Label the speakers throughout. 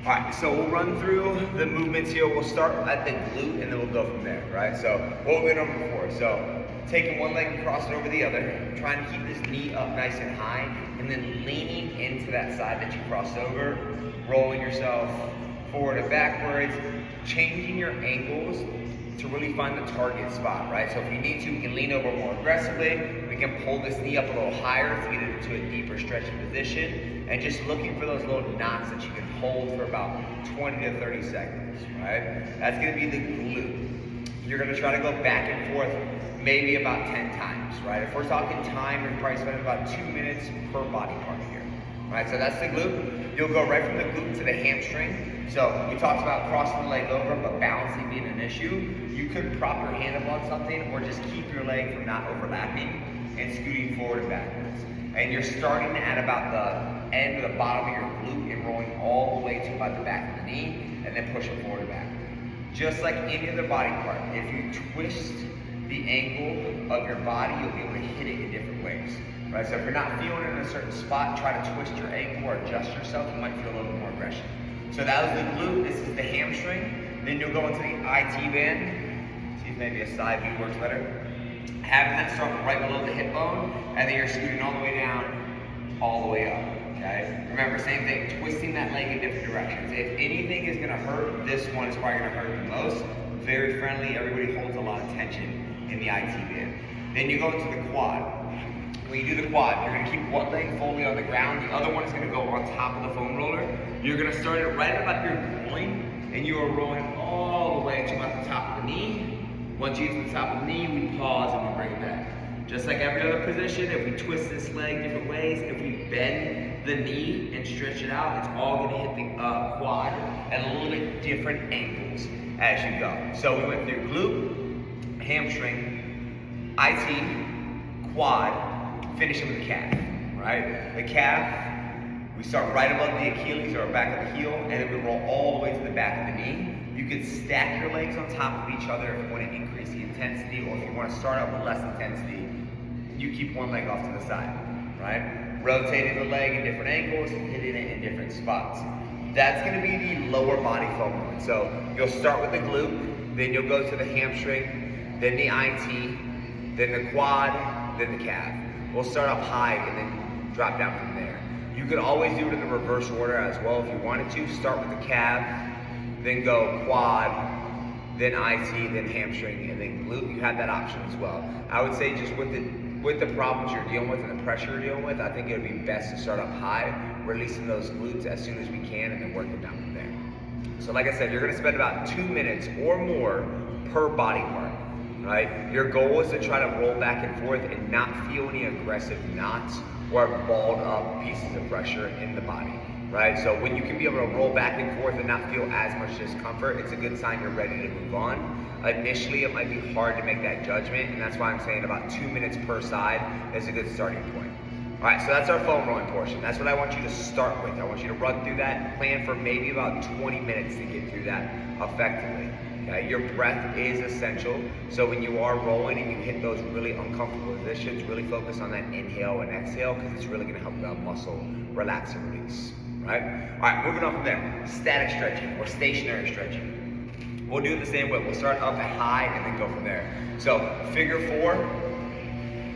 Speaker 1: All right, so we'll run through the movements here. We'll start at the glute and then we'll go from there, right? So what we've been over before. So taking one leg and crossing over the other, trying to keep this knee up nice and high, and then leaning into that side that you crossed over, rolling yourself forward and backwards, changing your angles to really find the target spot, right? So if you need to, we can lean over more aggressively. We can pull this knee up a little higher to get into a deeper stretching position, and just looking for those little knots that you can hold for about 20 to 30 seconds, right? That's gonna be the glute. You're gonna try to go back and forth maybe about 10 times, right? If we're talking time, you're probably spending about 2 minutes per body part here, right? So that's the glute. You'll go right from the glute to the hamstring. So we talked about crossing the leg over, but balancing being an issue. You could prop your hand up on something or just keep your leg from not overlapping and scooting forward and backwards. And you're starting at about the end or the bottom of your glute and rolling all the way to about the back of the knee and then pushing forward and back. Just like any other body part, if you twist the angle of your body, you'll be able to hit it in different ways, right? So if you're not feeling it in a certain spot, try to twist your ankle or adjust yourself. You might feel a little more aggression. So that was the glute. This is the hamstring. Then you'll go into the IT band. See if maybe a side view works better. Having that start right below the hip bone, and then you're scooting all the way down, all the way up. Okay? Remember, same thing, twisting that leg in different directions. If anything is gonna hurt, this one is probably gonna hurt the most. Very friendly, everybody holds a lot of tension in the IT band. Then you go into the quad. When you do the quad, you're gonna keep one leg fully on the ground, the other one is gonna go on top of the foam roller. You're gonna start it right about your groin, and you are rolling all the way to about the top of the knee. Once you get to the top of the knee, we pause and we bring it back. Just like every other position, if we twist this leg different ways, if we bend the knee and stretch it out, it's all gonna hit the quad at a little bit different angles as you go. So we went through glute, hamstring, IT, quad, finishing with the calf, right? The calf, we start right above the Achilles or back of the heel, and then we roll all the way to the back of the knee. You can stack your legs on top of each other if you want to increase the intensity, or if you want to start out with less intensity, you keep one leg off to the side, right? Rotating the leg in different angles, hitting it in different spots. That's going to be the lower body foam rolling. So you'll start with the glute, then you'll go to the hamstring, then the IT, then the quad, then the calf. We'll start up high and then drop down from there. You can always do it in the reverse order as well if you wanted to. Start with the calf, then go quad, then IT, then hamstring, and then glute. You have that option as well. I would say just with the problems you're dealing with and the pressure you're dealing with, I think it would be best to start up high, releasing those glutes as soon as we can, and then working down from there. So like I said, you're gonna spend about 2 minutes or more per body part, right? Your goal is to try to roll back and forth and not feel any aggressive knots or balled up pieces of pressure in the body. Right? So when you can be able to roll back and forth and not feel as much discomfort, it's a good sign you're ready to move on. Initially, it might be hard to make that judgment, and that's why I'm saying about 2 minutes per side is a good starting point. All right, so that's our foam rolling portion. That's what I want you to start with. I want you to run through that, plan for maybe about 20 minutes to get through that effectively. Okay? Your breath is essential, so when you are rolling and you hit those really uncomfortable positions, really focus on that inhale and exhale, because it's really gonna help the muscle relax and release. Right? All right, moving on from there. Static stretching or stationary stretching. We'll do it the same way. We'll start up at high and then go from there. So figure 4,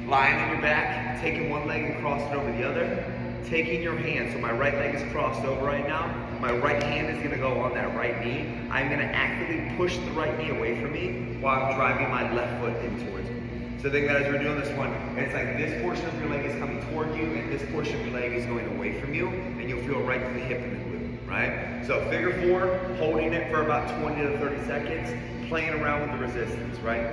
Speaker 1: lying on your back, taking one leg and cross it over the other, taking your hand. So my right leg is crossed over right now. My right hand is gonna go on that right knee. I'm gonna actively push the right knee away from me while I'm driving my left foot in towards me. So think that as we're doing this one, it's like this portion of your leg is coming toward you and this portion of your leg is going away from you, and you'll feel right to the hip and the glute, right? So figure 4, holding it for about 20 to 30 seconds, playing around with the resistance, right?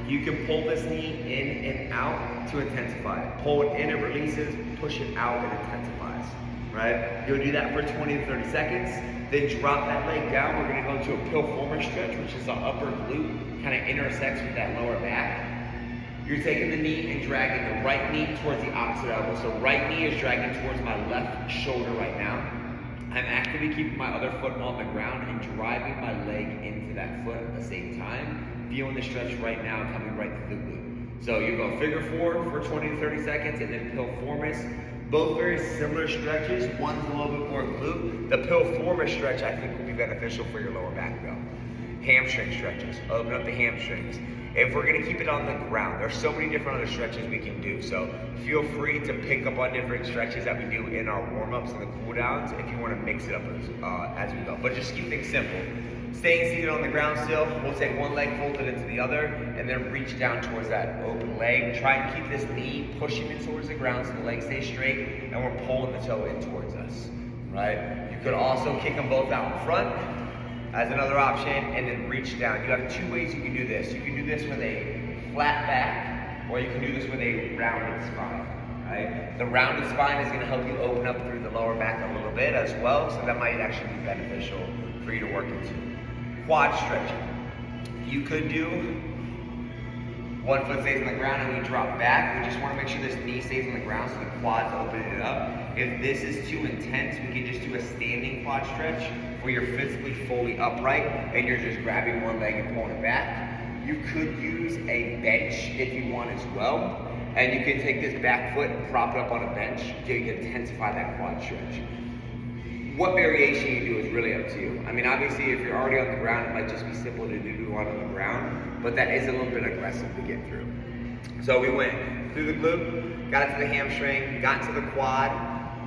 Speaker 1: You can pull this knee in and out to intensify it. Pull it in, it releases, push it out, it intensifies, right? You'll do that for 20 to 30 seconds, then drop that leg down. We're gonna go into a piriformis stretch, which is the upper glute, kind of intersects with that lower back. You're taking the knee and dragging the right knee towards the opposite elbow. So right knee is dragging towards my left shoulder right now. I'm actively keeping my other foot on the ground and driving my leg into that foot at the same time. Feeling the stretch right now coming right through the glute. So you go figure 4 for 20 to 30 seconds and then piriformis. Both very similar stretches. One's a little bit more glute. The piriformis stretch I think will be beneficial for your lower back though. Hamstring stretches, open up the hamstrings. If we're gonna keep it on the ground, there's so many different other stretches we can do. So feel free to pick up on different stretches that we do in our warm-ups and the cool downs if you wanna mix it up as we go. But just keep things simple. Staying seated on the ground still, we'll take one leg, fold it into the other, and then reach down towards that open leg. Try and keep this knee pushing it towards the ground so the leg stays straight, and we're pulling the toe in towards us, right? You could also kick them both out in front as another option, and then reach down. You have two ways you can do this. You can do this with a flat back, or you can do this with a rounded spine, right? The rounded spine is gonna help you open up through the lower back a little bit as well, so that might actually be beneficial for you to work into. Quad stretching. You could do one foot stays on the ground and we drop back. We just want to make sure this knee stays on the ground so the quad's opening it up. If this is too intense, we can just do a standing quad stretch where you're physically fully upright and you're just grabbing one leg and pulling it back. You could use a bench if you want as well. And you can take this back foot and prop it up on a bench so you can intensify that quad stretch. What variation you do is really up to you. I mean, obviously, if you're already on the ground, it might just be simple to do one on the ground, but that is a little bit aggressive to get through. So we went through the glute, got into the hamstring, got into the quad.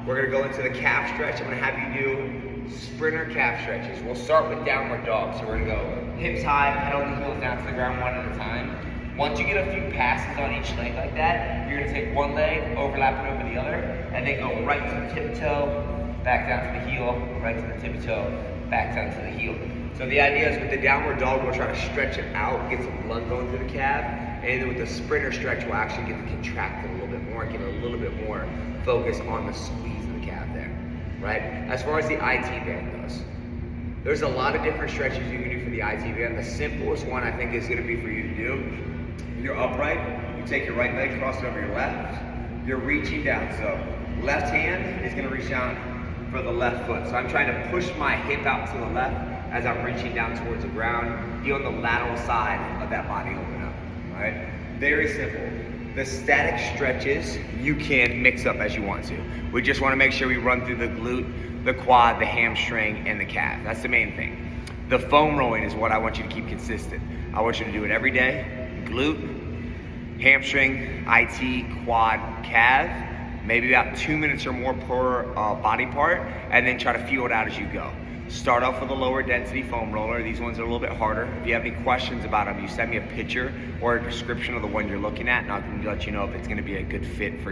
Speaker 1: We're gonna go into the calf stretch. I'm gonna have you do sprinter calf stretches. We'll start with downward dog. So we're gonna go hips high, pedal the heels down to the ground one at a time. Once you get a few passes on each leg like that, you're gonna take one leg, overlap it over the other, and then go right to the tip toe, back down to the heel, right to the tippy toe, back down to the heel. So the idea is with the downward dog, we'll try to stretch it out, get some blood going through the calf, and then with the sprinter stretch, we'll actually get to contract it a little bit more, get a little bit more focus on the squeeze of the calf there, right? As far as the IT band goes, there's a lot of different stretches you can do for the IT band. The simplest one I think is gonna be for you to do, you're upright, you take your right leg, cross it over your left, you're reaching down. So left hand is gonna reach down for the left foot. So I'm trying to push my hip out to the left as I'm reaching down towards the ground, feel the lateral side of that body open up, right? Very simple. The static stretches, you can mix up as you want to. We just wanna make sure we run through the glute, the quad, the hamstring, and the calf. That's the main thing. The foam rolling is what I want you to keep consistent. I want you to do it every day. Glute, hamstring, IT, quad, calf, maybe about 2 minutes or more per body part, and then try to feel it out as you go. Start off with a lower density foam roller. These ones are a little bit harder. If you have any questions about them, you send me a picture or a description of the one you're looking at, and I can let you know if it's gonna be a good fit for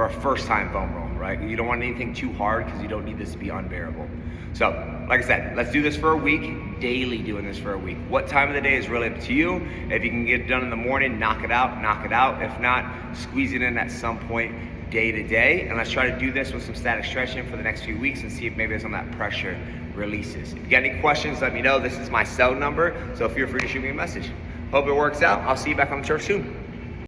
Speaker 1: a first time foam roll, right? You don't want anything too hard because you don't need this to be unbearable. So, like I said, let's do this for a week, daily doing this for a week. What time of the day is really up to you. If you can get it done in the morning, knock it out, knock it out. If not, squeeze it in at some point day to day, and let's try to do this with some static stretching for the next few weeks and see if maybe some of that pressure releases. If you got any questions, let me know. This is my cell number, so feel free to shoot me a message. Hope it works out. I'll see you back on the turf soon.